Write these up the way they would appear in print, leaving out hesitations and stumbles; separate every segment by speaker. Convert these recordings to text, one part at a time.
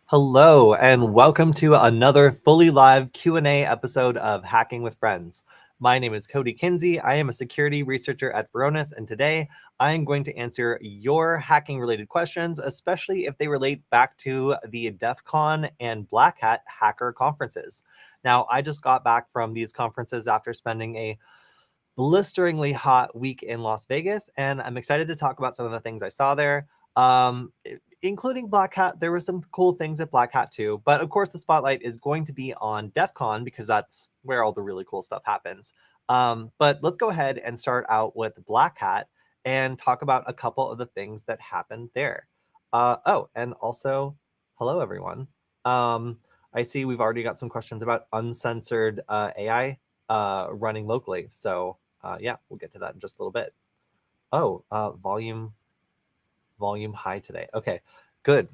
Speaker 1: Hello and welcome to another fully live Q&A episode of Hacking with Friends. My name is Kody Kinzie. I am a security researcher at Varonis, and today I am going to answer your hacking related questions, especially if they relate back to the DEF CON and Black Hat hacker conferences. Now, I just got back from these conferences after spending a blisteringly hot week in Las Vegas, and I'm excited to talk about some of the things I saw there. Including Black Hat. There were some cool things at Black Hat too, but of course the spotlight is going to be on DEF CON because that's where all the really cool stuff happens. But let's go ahead and start out with Black Hat and talk about a couple of the things that happened there. And also, hello everyone. I see we've already got some questions about uncensored AI running locally. So yeah, we'll get to that in just a little bit. Volume high today. Okay, good.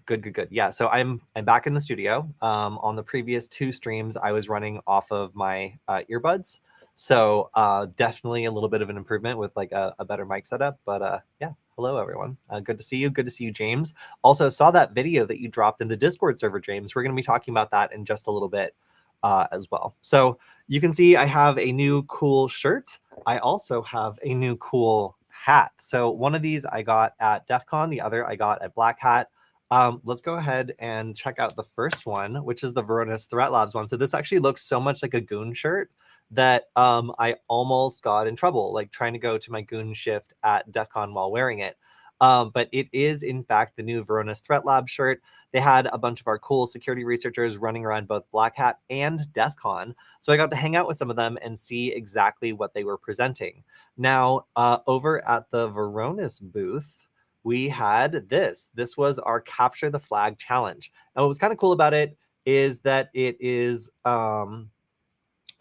Speaker 1: Yeah, so I'm back in the studio. On the previous two streams, I was running off of my earbuds. So definitely a little bit of an improvement with like a better mic setup. But yeah, hello everyone. Good to see you. Good to see you, James. Also saw that video that you dropped in the Discord server, James. We're going to be talking about that in just a little bit as well. So you can see I have a new cool shirt. I also have a new cool hat. So one of these I got at DEF CON, the other I got at Black Hat. Let's go ahead and check out the first one, which is the Varonis Threat Labs one. So this actually looks so much like a goon shirt that I almost got in trouble, like trying to go to my goon shift at DEF CON while wearing it. But it is, in fact, the new Varonis Threat Lab shirt. They had a bunch of our cool security researchers running around both Black Hat and DEF CON. So I got to hang out with some of them and see exactly what they were presenting. Now, over at the Varonis booth, we had this. This was our Capture the Flag challenge. And what was kind of cool about it is that it is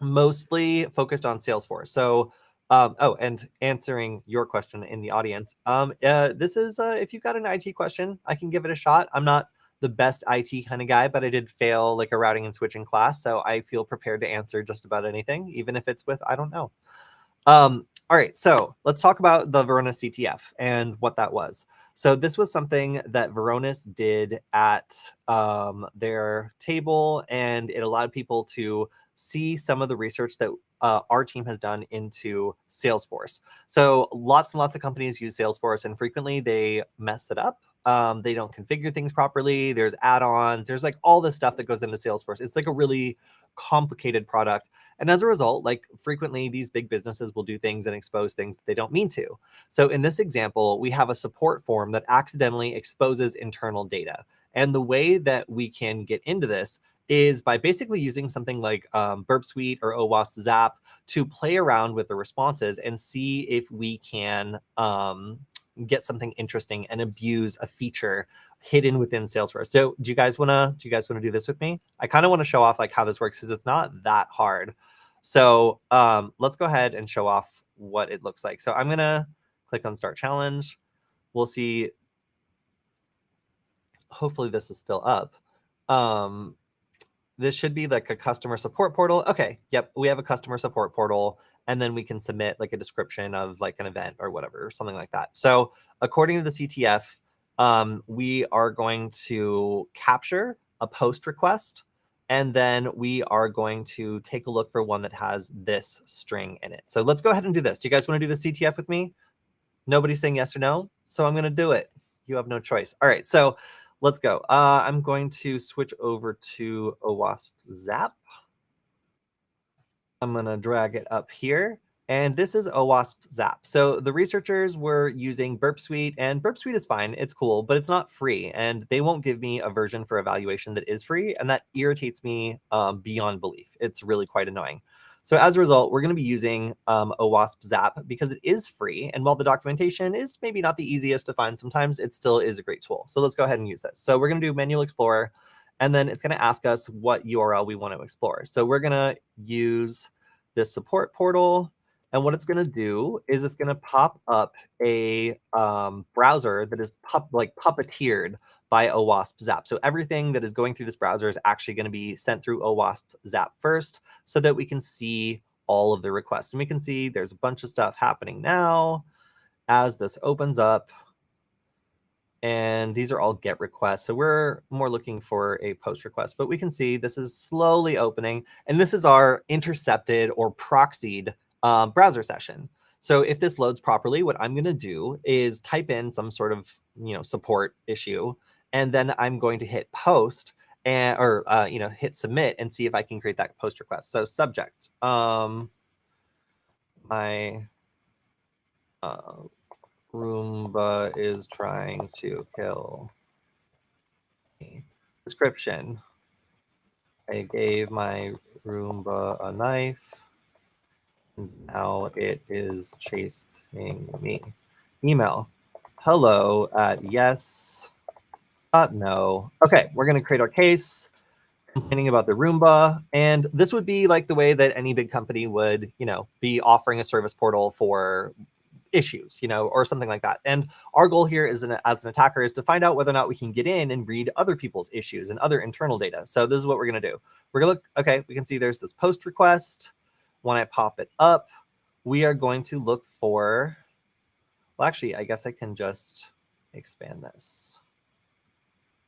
Speaker 1: mostly focused on Salesforce. So, and answering your question in the audience, this is, if you've got an IT question, I can give it a shot. I'm not the best IT kind of guy, but I did fail like a routing and switching class. So I feel prepared to answer just about anything, even if it's with, I don't know. All right, so let's talk about the Varonis CTF and what that was. So this was something that Varonis did at their table, and it allowed people to see some of the research that our team has done into Salesforce. So lots and lots of companies use Salesforce, and frequently they mess it up. They don't configure things properly. There's add-ons. There's like all this stuff that goes into Salesforce. It's like a really complicated product. And as a result, like frequently these big businesses will do things and expose things that they don't mean to. So in this example, we have a support form that accidentally exposes internal data. And the way that we can get into this is by basically using something like Burp Suite or OWASP Zap to play around with the responses and see if we can get something interesting and abuse a feature hidden within Salesforce. So do you guys want to do this with me? I kind of want to show off like how this works because it's not that hard. So let's go ahead and show off what it looks like. So I'm going to click on Start Challenge. We'll see. Hopefully this is still up. This should be like a customer support portal. Okay, yep, we have a customer support portal, and then we can submit like a description of like an event or whatever, or something like that. So according to the CTF, we are going to capture a post request, and then we are going to take a look for one that has this string in it. So let's go ahead and do this. Do you guys want to do the CTF with me? Nobody's saying yes or no, so I'm going to do it. You have no choice. All right, so let's go. I'm going to switch over to OWASP Zap. I'm going to drag it up here. And this is OWASP Zap. So the researchers were using Burp Suite, and Burp Suite is fine. It's cool, but it's not free. And they won't give me a version for evaluation that is free. And that irritates me beyond belief. It's really quite annoying. So as a result, we're going to be using OWASP Zap because it is free. And while the documentation is maybe not the easiest to find sometimes, it still is a great tool. So let's go ahead and use this. So we're going to do Manual Explorer, and then it's going to ask us what URL we want to explore. So we're going to use this support portal. And what it's going to do is it's going to pop up a browser that is puppeteered by OWASP Zap. So everything that is going through this browser is actually going to be sent through OWASP Zap first so that we can see all of the requests. And we can see there's a bunch of stuff happening now as this opens up. And these are all GET requests. So we're more looking for a POST request, but we can see this is slowly opening. And this is our intercepted or proxied browser session. So if this loads properly, what I'm going to do is type in some sort of support issue, and then I'm going to hit post and hit submit and see if I can create that post request. So subject, my Roomba is trying to kill me. Description: I gave my Roomba a knife. Now it is chasing me. Email: hello at yes. No. Okay, we're going to create our case, complaining about the Roomba. And this would be like the way that any big company would, be offering a service portal for issues, or something like that. And our goal here as an attacker is to find out whether or not we can get in and read other people's issues and other internal data. So this is what we're going to do. We're going to look, okay, we can see there's this post request. When I pop it up, we are going to look for, well, actually, I guess I can just expand this.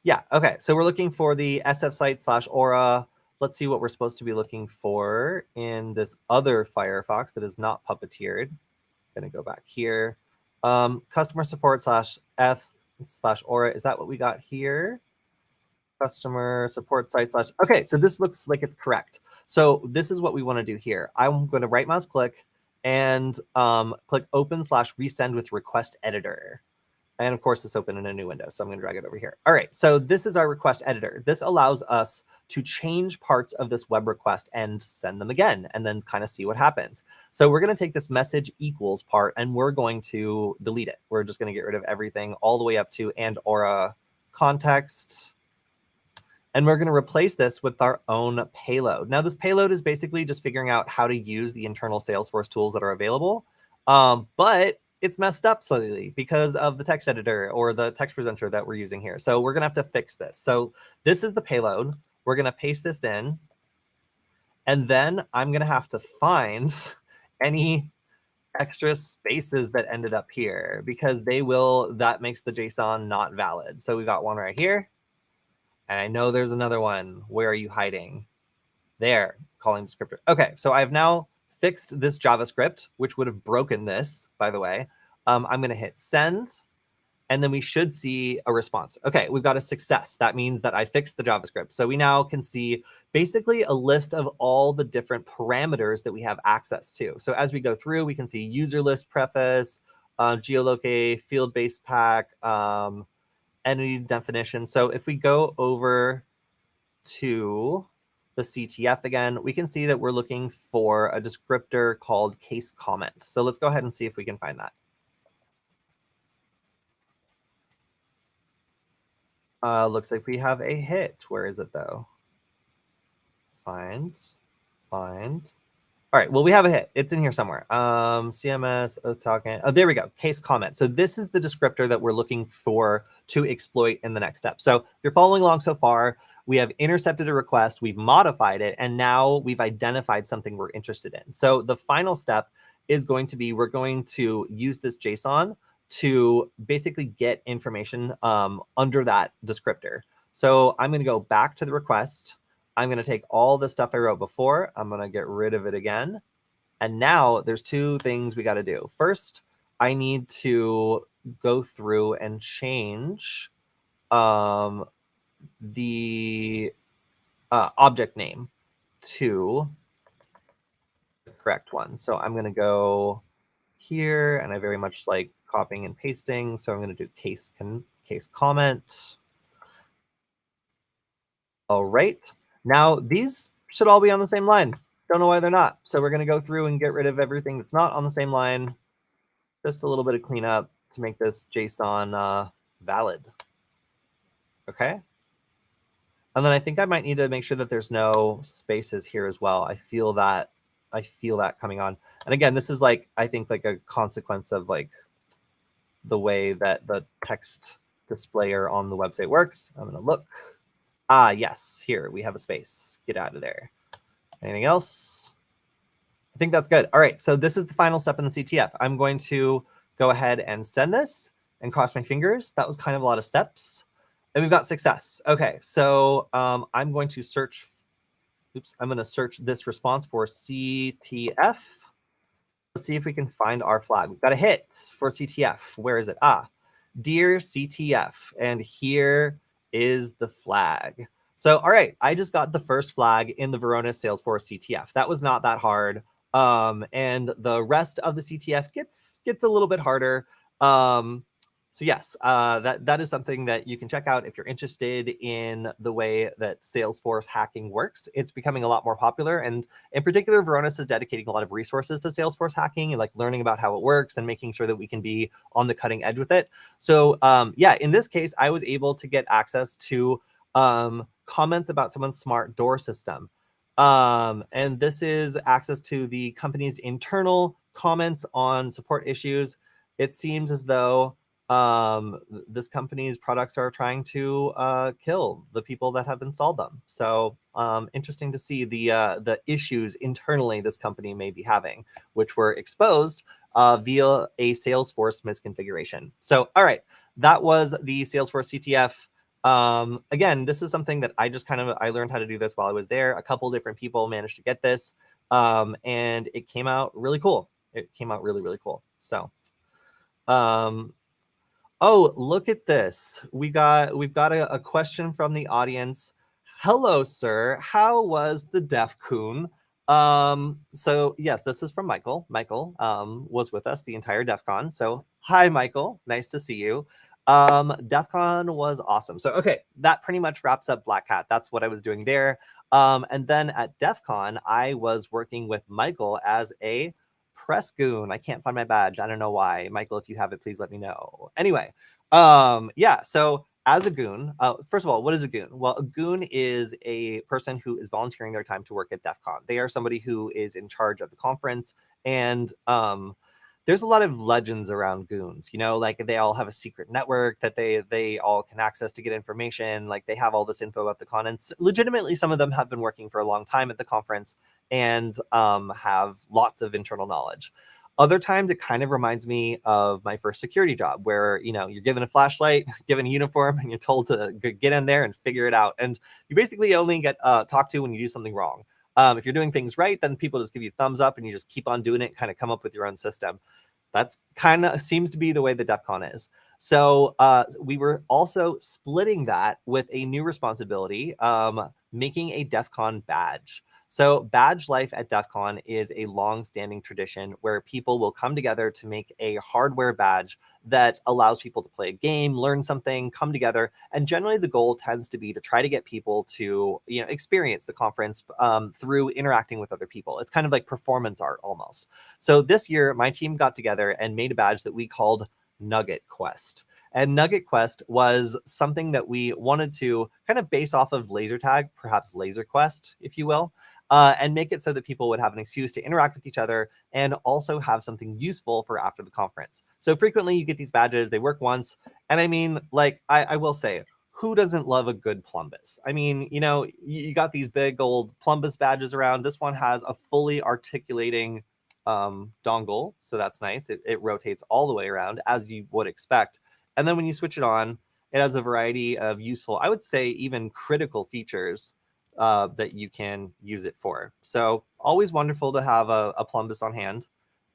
Speaker 1: Yeah, okay, so we're looking for the SF site /Aura. Let's see what we're supposed to be looking for in this other Firefox that is not puppeteered. Gonna go back here. Customer support /F/Aura. Is that what we got here? Customer support site / okay, so this looks like it's correct. So this is what we want to do here. I'm going to right mouse click and click open /resend with request editor. And of course, it's open in a new window. So I'm going to drag it over here. All right, so this is our request editor. This allows us to change parts of this web request and send them again, and then kind of see what happens. So we're going to take this message equals part, and we're going to delete it. We're just going to get rid of everything all the way up to and Aura context. And we're going to replace this with our own payload. Now, this payload is basically just figuring out how to use the internal Salesforce tools that are available. But it's messed up slightly because of the text editor or the text presenter that we're using here. So we're going to have to fix this. So this is the payload. We're going to paste this in. And then I'm going to have to find any extra spaces that ended up here because that makes the JSON not valid. So we got one right here. And I know there's another one. Where are you hiding? There, calling descriptor. Okay, so I've now fixed this JavaScript, which would have broken this, by the way. I'm going to hit send, and then we should see a response. Okay, we've got a success. That means that I fixed the JavaScript. So we now can see basically a list of all the different parameters that we have access to. So as we go through, we can see user list preface, geolocate, field-based pack, entity definition. So if we go over to the CTF again, we can see that we're looking for a descriptor called case comment. So let's go ahead and see if we can find that. Looks like we have a hit. Where is it though? Find. All right, well, we have a hit. It's in here somewhere. CMS, talking. Oh, there we go. Case comment. So this is the descriptor that we're looking for to exploit in the next step. So if you're following along so far, we have intercepted a request, we've modified it, and now we've identified something we're interested in. So the final step is going to be, we're going to use this JSON to basically get information under that descriptor. So I'm going to go back to the request. I'm going to take all the stuff I wrote before. I'm going to get rid of it again. And now there's two things we got to do. First, I need to go through and change the object name to the correct one. So I'm going to go here, and I very much like copying and pasting. So I'm going to do case comment. All right. Now, these should all be on the same line. Don't know why they're not. So we're going to go through and get rid of everything that's not on the same line. Just a little bit of cleanup to make this JSON valid. Okay. And then I think I might need to make sure that there's no spaces here as well. I feel that coming on. And again, this is like, I think like a consequence of like the way that the text displayer on the website works. I'm going to look. Ah, yes, here we have a space. Get out of there. Anything else? I think that's good. All right, so this is the final step in the CTF. I'm going to go ahead and send this, and cross my fingers. That was kind of a lot of steps. And we've got success. Okay, so I'm going to search. Oops, I'm going to search this response for CTF. Let's see if we can find our flag. We've got a hit for CTF. Where is it? Dear CTF. And here is the flag. So, all right, I just got the first flag in the Varonis Salesforce CTF. That was not that hard. And the rest of the CTF gets a little bit harder. So yes, that is something that you can check out if you're interested in the way that Salesforce hacking works. It's becoming a lot more popular, and in particular, Varonis is dedicating a lot of resources to Salesforce hacking and like learning about how it works and making sure that we can be on the cutting edge with it. So yeah, in this case, I was able to get access to comments about someone's smart door system. And this is access to the company's internal comments on support issues. It seems as though this company's products are trying to kill the people that have installed them. So interesting to see the issues internally this company may be having, which were exposed via a Salesforce misconfiguration. So, all right, that was the Salesforce CTF. Again, this is something that I just I learned how to do this while I was there. A couple different people managed to get this, and it came out really cool. It came out really, really cool. So, oh, look at this. We've got a question from the audience. Hello, sir. How was the DEF CON? So yes, this is from Michael. Michael was with us the entire DEF CON. So hi, Michael. Nice to see you. DEF CON was awesome. So okay, that pretty much wraps up Black Hat. That's what I was doing there. And then at DEF CON, I was working with Michael as a press goon. I can't find my badge. I don't know why. Michael, if you have it, please let me know. Anyway, yeah, so as a goon, first of all, what is a goon? Well, a goon is a person who is volunteering their time to work at DEF CON. They are somebody who is in charge of the conference, and there's a lot of legends around goons, you know, like they all have a secret network that they all can access to get information. Like they have all this info about the con, and legitimately some of them have been working for a long time at the conference and have lots of internal knowledge. Other times it kind of reminds me of my first security job where, you know, you're given a flashlight, given a uniform, and you're told to get in there and figure it out. And you basically only get talked to when you do something wrong. If you're doing things right, then people just give you a thumbs up and you just keep on doing it, kind of come up with your own system. That's kind of seems to be the way the DEF CON is. So we were also splitting that with a new responsibility, making a DEF CON badge. So badge life at DEF CON is a long-standing tradition where people will come together to make a hardware badge that allows people to play a game, learn something, come together. And generally the goal tends to be to try to get people to, you know, experience the conference through interacting with other people. It's kind of like performance art almost. So this year, my team got together and made a badge that we called Nugget Quest. And Nugget Quest was something that we wanted to kind of base off of laser tag, perhaps laser quest, if you will. And make it so that people would have an excuse to interact with each other and also have something useful for after the conference. So frequently you get these badges, they work once. And I mean, like, I will say, who doesn't love a good plumbus? I mean, you know, you got these big old plumbus badges around. This one has a fully articulating dongle. So that's nice. It rotates all the way around as you would expect. And then when you switch it on, it has a variety of useful, I would say even critical features that you can use it for. So always wonderful to have a plumbus on hand.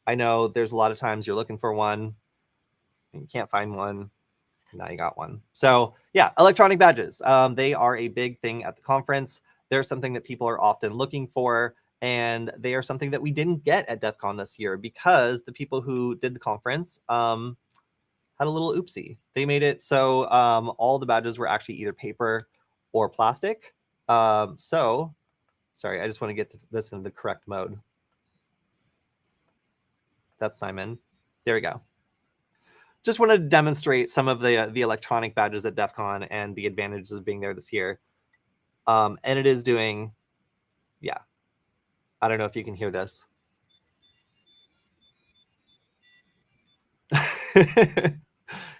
Speaker 1: I know there's a lot of times you're looking for one, and you can't find one. Now you got one. So yeah, electronic badges. They are a big thing at the conference. They're something that people are often looking for, and they are something that we didn't get at DEF CON this year because the people who did the conference had a little oopsie. They made it so all the badges were actually either paper or plastic. So, sorry, I just want to get to this in the correct mode. That's Simon. There we go. Just wanted to demonstrate some of the electronic badges at DEF CON and the advantages of being there this year. And it is doing, yeah. I don't know if you can hear this.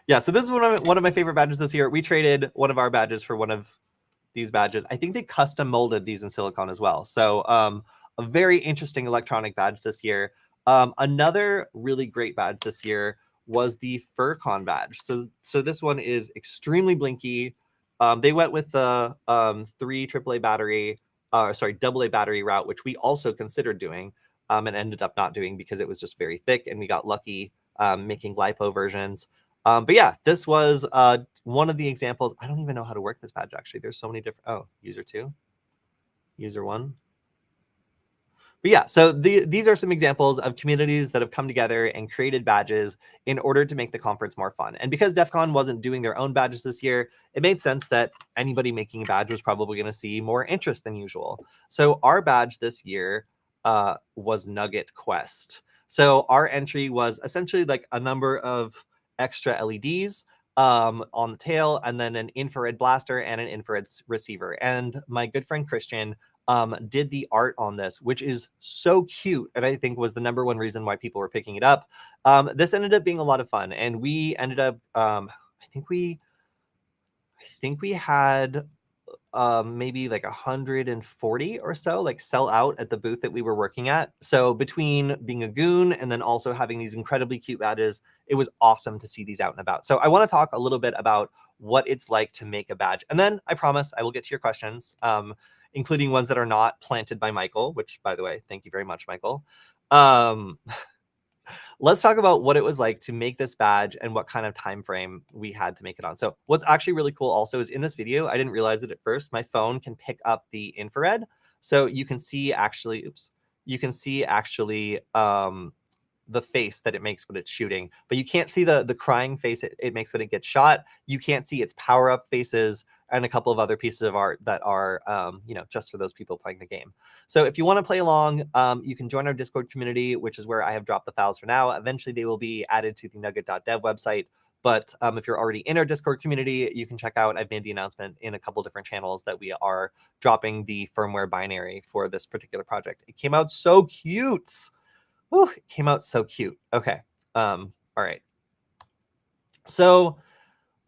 Speaker 1: Yeah, so this is one of my favorite badges this year. We traded one of our badges for one of these badges. I think they custom molded these in silicone as well. So a very interesting electronic badge this year. Another really great badge this year was the FurCon badge. So this one is extremely blinky. They went with the 3 AAA battery, AA battery route, which we also considered doing, and ended up not doing because it was just very thick, and we got lucky making lipo versions. But yeah, this was one of the examples. I don't even know how to work this badge, actually. There's so many different... Oh, user 2, user 1. But yeah, so these are some examples of communities that have come together and created badges in order to make the conference more fun. And because DEF CON wasn't doing their own badges this year, it made sense that anybody making a badge was probably going to see more interest than usual. So our badge this year was Nugget Quest. So our entry was essentially like a number of extra LEDs on the tail, and then an infrared blaster and an infrared receiver. And my good friend Christian did the art on this, which is so cute, and I think was the #1 reason why people were picking it up. This ended up being a lot of fun, and we ended up, I think we had maybe like 140 or so like sell out at the booth that we were working at. So between being a goon and then also having these incredibly cute badges, it was awesome to see these out and about. So I want to talk a little bit about what it's like to make a badge, and then I promise I will get to your questions, including ones that are not planted by Michael, which, by the way, thank you very much, Michael. Let's talk about what it was like to make this badge and what kind of time frame we had to make it on. So what's actually really cool also is in this video, I didn't realize it at first, my phone can pick up the infrared. So you can see actually, you can see actually the face that it makes when it's shooting, but you can't see the crying face it makes when it gets shot. You can't see its power-up faces and a couple of other pieces of art that are, just for those people playing the game. So if you want to play along, you can join our Discord community, which is where I have dropped the files for now. Eventually, they will be added to the nugget.dev website. But if you're already in our Discord community, you can check out, I've made the announcement in a couple different channels that we are dropping the firmware binary for this particular project. It came out so cute. Ooh, it came out so cute. Okay. All right. So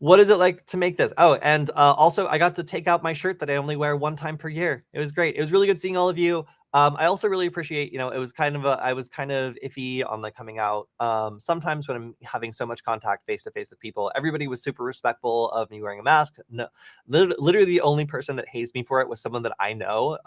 Speaker 1: what is it like to make this? Oh, and also I got to take out my shirt that I only wear 1 time per year. It was great. It was really good seeing all of you. I also really appreciate, it was kind of I was kind of iffy on like coming out. Sometimes when I'm having so much contact face to face with people, everybody was super respectful of me wearing a mask. No, literally the only person that hazed me for it was someone that I know,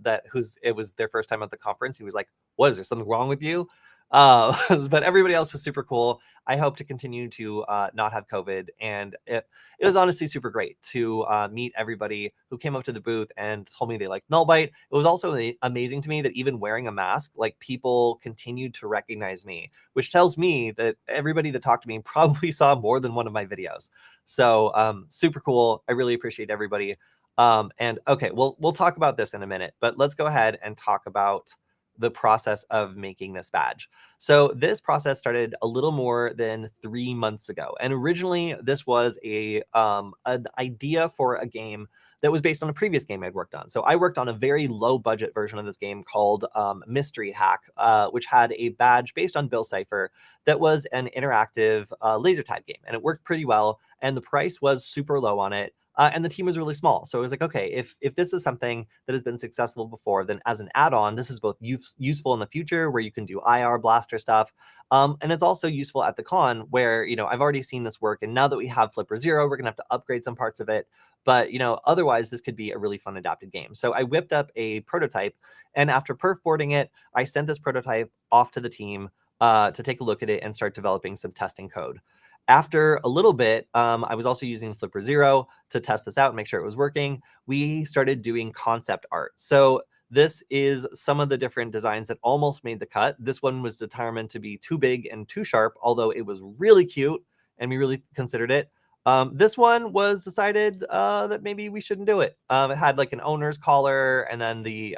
Speaker 1: it was their first time at the conference. He was like, "What is there? Something wrong with you?" But everybody else was super cool. I hope to continue to not have COVID, and it was honestly super great to meet everybody who came up to the booth and told me they liked Nullbyte. It was also amazing to me that even wearing a mask, like, people continued to recognize me, which tells me that everybody that talked to me probably saw more than one of my videos. So super cool. I really appreciate everybody. And okay, we'll talk about this in a minute, but let's go ahead and talk about the process of making this badge. So this process started a little more than 3 months ago. And originally this was an idea for a game that was based on a previous game I'd worked on. So I worked on a very low budget version of this game called Mystery Hack, which had a badge based on Bill Cipher that was an interactive laser tag game. And it worked pretty well. And the price was super low on it. And the team was really small. So it was like, okay, if this is something that has been successful before, then as an add-on, this is both useful in the future where you can do IR blaster stuff. And it's also useful at the con where, I've already seen this work. And now that we have Flipper Zero, we're going to have to upgrade some parts of it. But, otherwise, this could be a really fun adapted game. So I whipped up a prototype. And after perf boarding it, I sent this prototype off to the team to take a look at it and start developing some testing code. After a little bit, I was also using Flipper Zero to test this out and make sure it was working. We started doing concept art. So this is some of the different designs that almost made the cut. This one was determined to be too big and too sharp, although it was really cute and we really considered it. This one was decided that maybe we shouldn't do it. It had like an owner's collar, and then the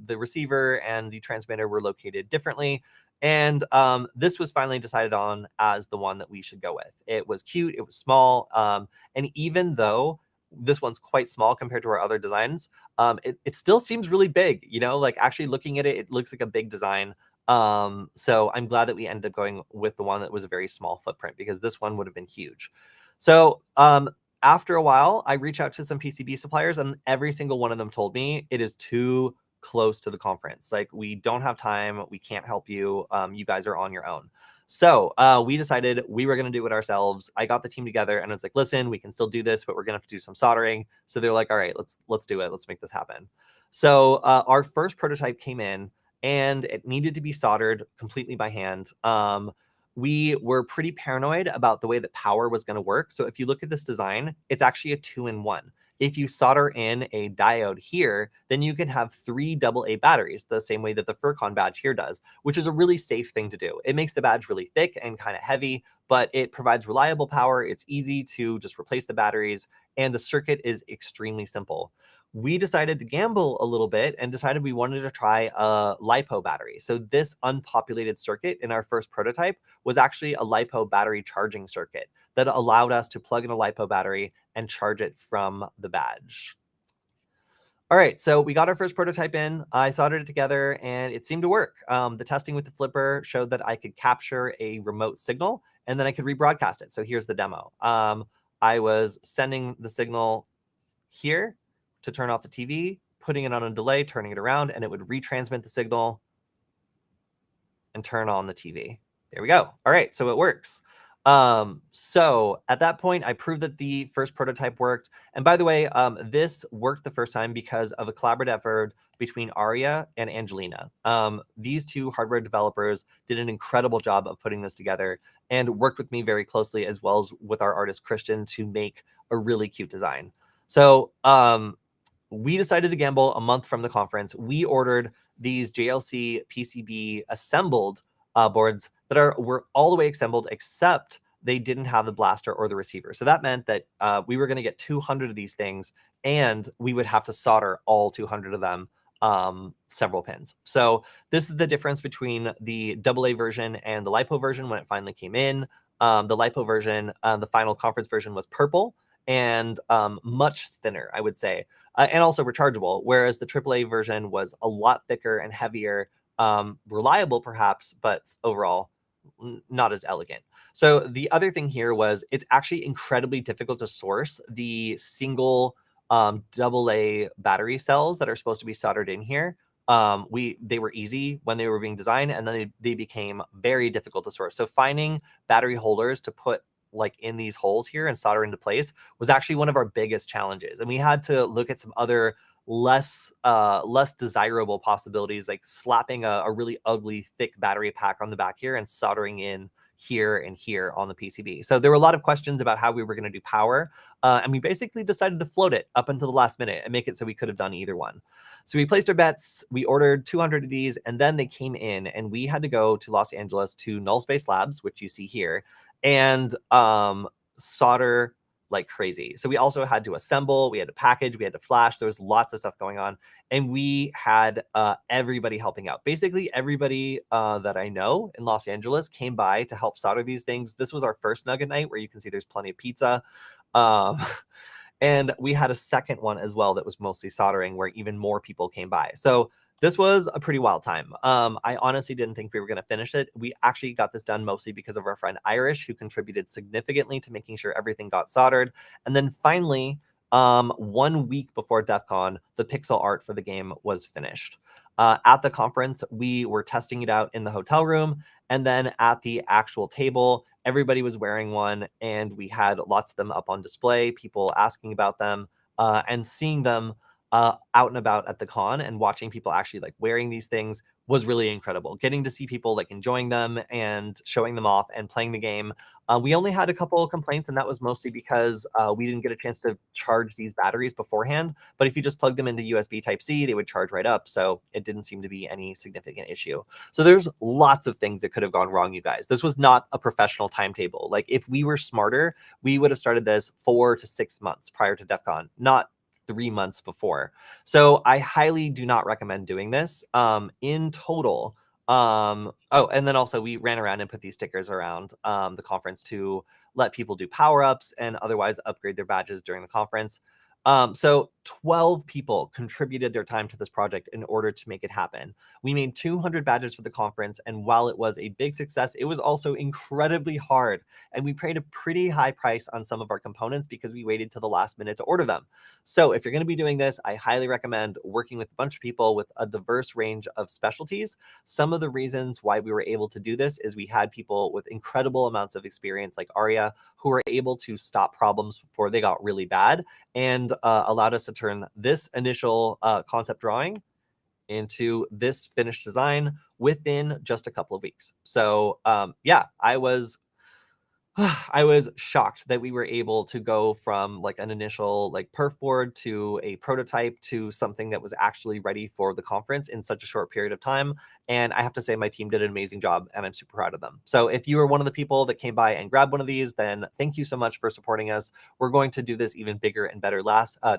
Speaker 1: receiver and the transmitter were located differently. And this was finally decided on as the one that we should go with. It was cute, it was small, and even though this one's quite small compared to our other designs, it still seems really big, like actually looking at it, it looks like a big design. So I'm glad that we ended up going with the one that was a very small footprint, because this one would have been huge. So after a while, I reached out to some PCB suppliers, and every single one of them told me it is too close to the conference. Like, we don't have time. We can't help you. You guys are on your own. So we decided we were going to do it ourselves. I got the team together and I was like, listen, we can still do this, but we're going to have to do some soldering. So they're like, all right, let's do it. Let's make this happen. So our first prototype came in and it needed to be soldered completely by hand. We were pretty paranoid about the way that power was going to work. So if you look at this design, it's actually a 2-in-1. If you solder in a diode here, then you can have 3 AA batteries, the same way that the Furcon badge here does, which is a really safe thing to do. It makes the badge really thick and kind of heavy, but it provides reliable power. It's easy to just replace the batteries, and the circuit is extremely simple. We decided to gamble a little bit and decided we wanted to try a LiPo battery. So this unpopulated circuit in our first prototype was actually a LiPo battery charging circuit that allowed us to plug in a LiPo battery and charge it from the badge. All right, so we got our first prototype in. I soldered it together and it seemed to work. The testing with the flipper showed that I could capture a remote signal and then I could rebroadcast it. So here's the demo. I was sending the signal here to turn off the TV, putting it on a delay, turning it around, and it would retransmit the signal and turn on the TV. There we go. All right, so it works. So at that point, I proved that the first prototype worked. And by the way, this worked the first time because of a collaborative effort between Aria and Angelina. These two hardware developers did an incredible job of putting this together and worked with me very closely, as well as with our artist Christian, to make a really cute design. So we decided to gamble a month from the conference. We ordered these JLC PCB assembled boards that were all the way assembled, except they didn't have the blaster or the receiver. So that meant that we were going to get 200 of these things, and we would have to solder all 200 of them several pins. So this is the difference between the AA version and the LiPo version when it finally came in. The LiPo version, the final conference version, was purple and much thinner, I would say, and also rechargeable, whereas the AAA version was a lot thicker and heavier, reliable perhaps, but overall not as elegant. So the other thing here was it's actually incredibly difficult to source the single AA battery cells that are supposed to be soldered in here. They were easy when they were being designed, and then they became very difficult to source. So finding battery holders to put like in these holes here and solder into place was actually one of our biggest challenges. And we had to look at some other less desirable possibilities, like slapping a really ugly thick battery pack on the back here and soldering in here and here on the PCB. So there were a lot of questions about how we were going to do power, and we basically decided to float it up until the last minute and make it so we could have done either one. So we placed our bets, we ordered 200 of these, and then they came in, and we had to go to Los Angeles to Null Space Labs, which you see here, and solder like crazy. So we also had to assemble, we had to package, we had to flash. There was lots of stuff going on, and we had everybody helping out. Basically, everybody that I know in Los Angeles came by to help solder these things. This was our first Nugget night, where you can see there's plenty of pizza. And we had a second one as well that was mostly soldering, where even more people came by. So this was a pretty wild time. I honestly didn't think we were going to finish it. We actually got this done mostly because of our friend Irish, who contributed significantly to making sure everything got soldered. And then finally, 1 week before DEF CON, the pixel art for the game was finished. At the conference, we were testing it out in the hotel room. And then at the actual table, everybody was wearing one. And we had lots of them up on display, people asking about them, and seeing them out and about at the con and watching people actually like wearing these things was really incredible. Getting to see people like enjoying them and showing them off and playing the game. We only had a couple of complaints, and that was mostly because we didn't get a chance to charge these batteries beforehand. But if you just plug them into USB Type-C, they would charge right up. So it didn't seem to be any significant issue. So there's lots of things that could have gone wrong, you guys. This was not a professional timetable. Like if we were smarter, we would have started this 4 to 6 months prior to DEF CON, not 3 months before. So I highly do not recommend doing this. In total, oh, and then also we ran around and put these stickers around the conference to let people do power-ups and otherwise upgrade their badges during the conference. So 12 people contributed their time to this project in order to make it happen. We made 200 badges for the conference, and while it was a big success, it was also incredibly hard. And we paid a pretty high price on some of our components because we waited till the last minute to order them. So if you're going to be doing this, I highly recommend working with a bunch of people with a diverse range of specialties. Some of the reasons why we were able to do this is we had people with incredible amounts of experience like Arya who were able to stop problems before they got really bad, and allowed us to turn this initial concept drawing into this finished design within just a couple of weeks. So yeah, I was shocked that we were able to go from like an initial like perf board to a prototype to something that was actually ready for the conference in such a short period of time. And I have to say my team did an amazing job and I'm super proud of them. So if you were one of the people that came by and grabbed one of these, then thank you so much for supporting us. We're going to do this even bigger and better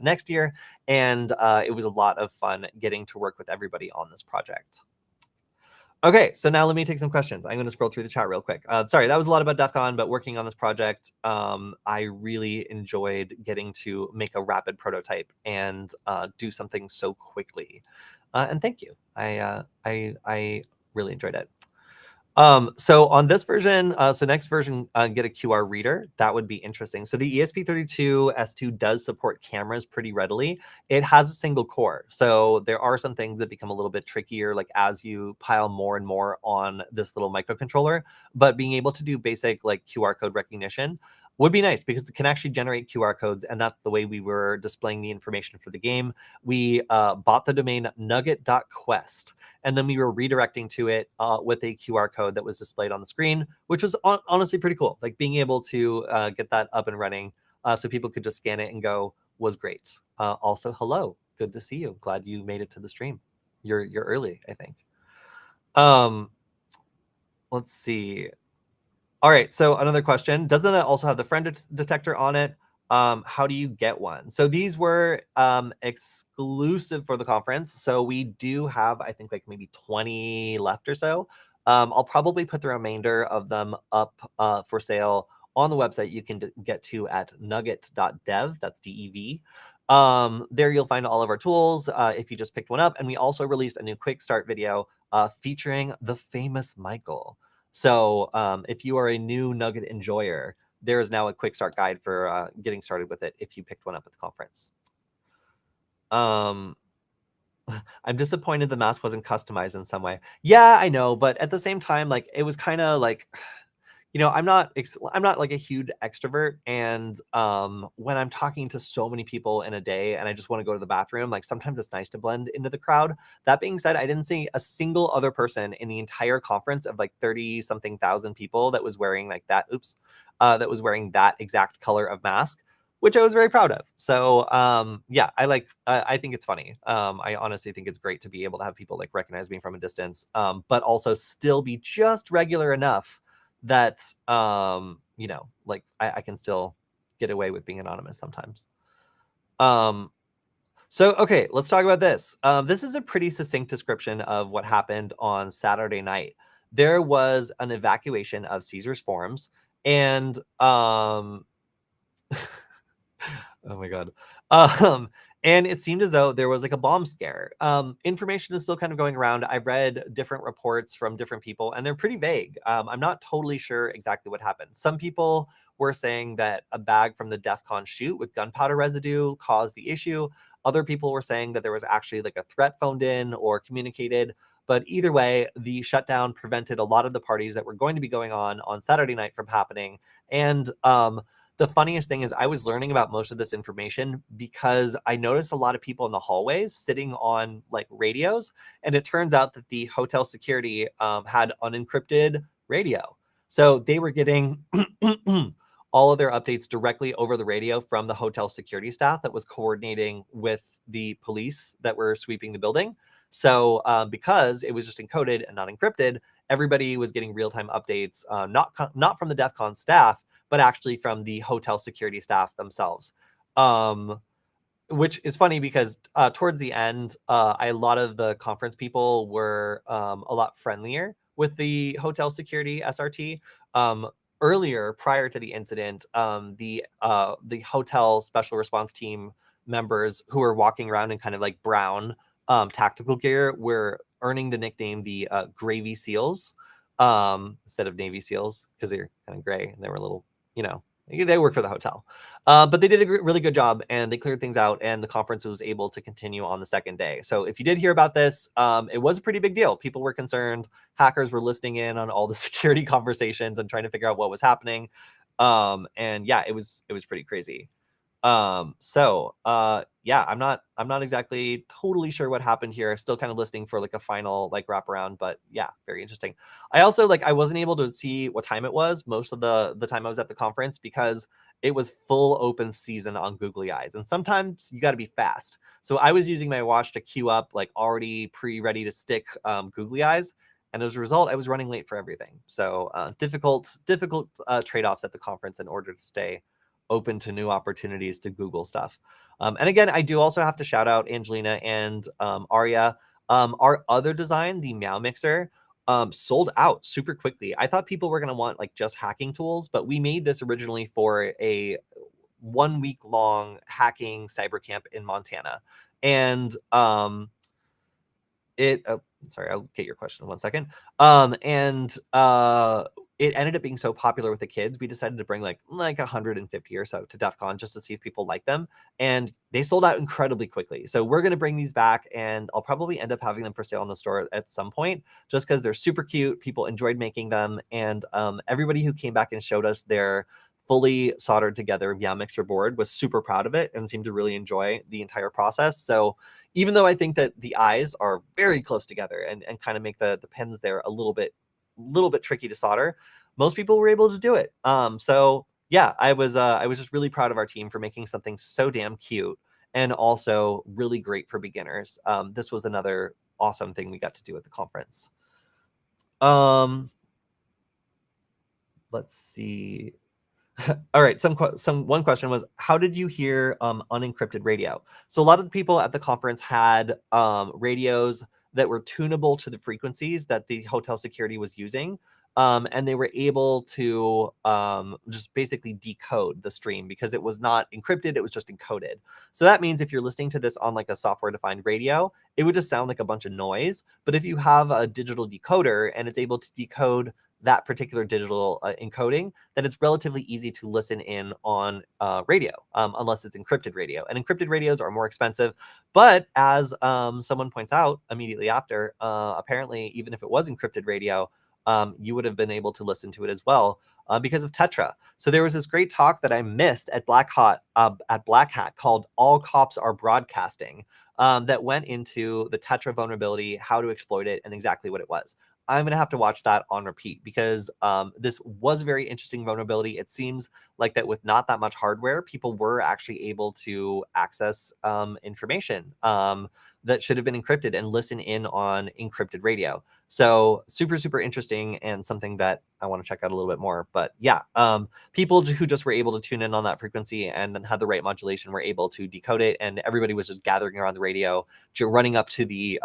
Speaker 1: next year. And it was a lot of fun getting to work with everybody on this project. Okay, so now let me take some questions. I'm going to scroll through the chat real quick. Sorry, that was a lot about DEF CON, but working on this project, I really enjoyed getting to make a rapid prototype and do something so quickly. And thank you. I really enjoyed it. So on this version, so next version, get a QR reader. That would be interesting. So the ESP32S2 does support cameras pretty readily. It has a single core. So there are some things that become a little bit trickier, like as you pile more and more on this little microcontroller, but being able to do basic like QR code recognition would be nice because it can actually generate QR codes. And that's the way we were displaying the information for the game. We bought the domain nugget.quest. And then we were redirecting to it with a QR code that was displayed on the screen, which was honestly pretty cool. Like being able to get that up and running so people could just scan it and go was great. Also, hello, good to see you. Glad you made it to the stream. You're early, I think. Let's see. All right, so another question. Doesn't that also have the friend detector on it? How do you get one? So these were exclusive for the conference. So we do have, I think, like maybe 20 left or so. I'll probably put the remainder of them up for sale on the website. You can get to at nugget.dev. That's DEV. There you'll find all of our tools if you just picked one up. And we also released a new quick start video featuring the famous Michael. So if you are a new Nugget enjoyer, there is now a quick start guide for getting started with it if you picked one up at the conference. I'm disappointed the mask wasn't customized in some way. Yeah, I know, but at the same time, like it was kind of like, you know, I'm not like a huge extrovert, and when I'm talking to so many people in a day and I just want to go to the bathroom, like sometimes it's nice to blend into the crowd. That being said, I didn't see a single other person in the entire conference of like 30 something thousand people that was wearing like that that was wearing that exact color of mask, which I was very proud of. So yeah, I think it's funny. I honestly think it's great to be able to have people like recognize me from a distance, but also still be just regular enough that you know, like I can still get away with being anonymous sometimes. So okay, let's talk about this. This is a pretty succinct description of what happened on Saturday night. There was an evacuation of Caesar's Forums, and oh my god. And it seemed as though there was like a bomb scare. Information is still kind of going around. I've read different reports from different people, and they're pretty vague. I'm not totally sure exactly what happened. Some people were saying that a bag from the DEF CON shoot with gunpowder residue caused the issue. Other people were saying that there was actually like a threat phoned in or communicated. But either way, the shutdown prevented a lot of the parties that were going to be going on Saturday night from happening. And the funniest thing is I was learning about most of this information because I noticed a lot of people in the hallways sitting on like radios. And it turns out that the hotel security had unencrypted radio. So they were getting all of their updates directly over the radio from the hotel security staff that was coordinating with the police that were sweeping the building. So because it was just encoded and not encrypted, everybody was getting real-time updates, not from the DEF CON staff, but actually from the hotel security staff themselves. Which is funny because towards the end, a lot of the conference people were a lot friendlier with the hotel security SRT. Earlier, prior to the incident, the hotel special response team members who were walking around in kind of like brown tactical gear were earning the nickname the Gravy Seals instead of Navy Seals, because they're kind of gray and they were a little, you know, they work for the hotel. But they did a really good job, and they cleared things out, and the conference was able to continue on the second day. So if you did hear about this, it was a pretty big deal. People were concerned. Hackers were listening in on all the security conversations and trying to figure out what was happening. And yeah, it was pretty crazy. Yeah, I'm not exactly totally sure what happened here. Still kind of listening for like a final like wraparound, but yeah, very interesting. I also I wasn't able to see what time it was most of the time I was at the conference, because it was full open season on Googly Eyes, and sometimes you got to be fast. So I was using my watch to queue up like already ready to stick Googly Eyes, and as a result, I was running late for everything. So difficult trade-offs at the conference in order to stay open to new opportunities to Google stuff. And again, I do also have to shout out Angelina and Arya. Our other design, the Meow Mixer, sold out super quickly. I thought people were going to want like just hacking tools, but we made this originally for a 1 week long hacking cyber camp in Montana. And sorry, I'll get your question in 1 second. It ended up being so popular with the kids, we decided to bring like 150 or so to DEF CON just to see if people like them. And they sold out incredibly quickly. So we're going to bring these back, and I'll probably end up having them for sale in the store at some point, just because they're super cute. People enjoyed making them. And everybody who came back and showed us their fully soldered together Meow Mixer board was super proud of it and seemed to really enjoy the entire process. So even though I think that the eyes are very close together and kind of make the pins there a little bit tricky to solder, most people were able to do it. So yeah, I was just really proud of our team for making something so damn cute and also really great for beginners. This was another awesome thing we got to do at the conference. Let's see. All right, one question was, how did you hear unencrypted radio? So a lot of the people at the conference had radios that were tunable to the frequencies that the hotel security was using. And they were able to just basically decode the stream because it was not encrypted, it was just encoded. So that means if you're listening to this on like a software-defined radio, it would just sound like a bunch of noise. But if you have a digital decoder and it's able to decode that particular digital encoding, then it's relatively easy to listen in on radio, unless it's encrypted radio. And encrypted radios are more expensive. But as someone points out immediately after, apparently, even if it was encrypted radio, you would have been able to listen to it as well because of Tetra. So there was this great talk that I missed at Black Hat called "All Cops Are Broadcasting," that went into the Tetra vulnerability, how to exploit it, and exactly what it was. I'm going to have to watch that on repeat because this was a very interesting vulnerability. It seems like that with not that much hardware, people were actually able to access information that should have been encrypted and listen in on encrypted radio. So super, super interesting and something that I want to check out a little bit more. But yeah, people who just were able to tune in on that frequency and then had the right modulation were able to decode it. And everybody was just gathering around the radio, running up to the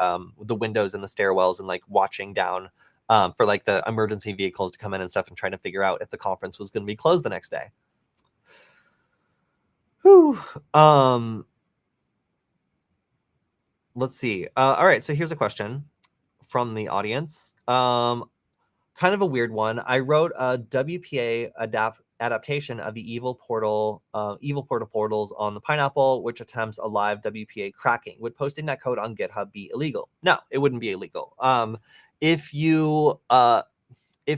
Speaker 1: windows and the stairwells and like watching down for like the emergency vehicles to come in and stuff and trying to figure out if the conference was going to be closed the next day. Whew. Let's see. All right, so here's a question from the audience. Kind of a weird one. I wrote a WPA adaptation of the Evil Portal portals on the Pineapple, which attempts a live WPA cracking. Would posting that code on GitHub be illegal? No, it wouldn't be illegal. If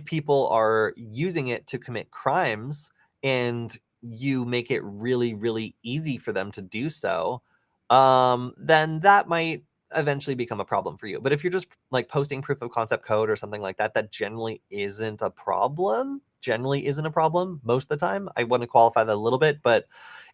Speaker 1: people are using it to commit crimes and you make it really, really easy for them to do so, then that might eventually become a problem for you. But if you're just like posting proof of concept code or something like that, that generally isn't a problem. Most of the time. I want to qualify that a little bit, but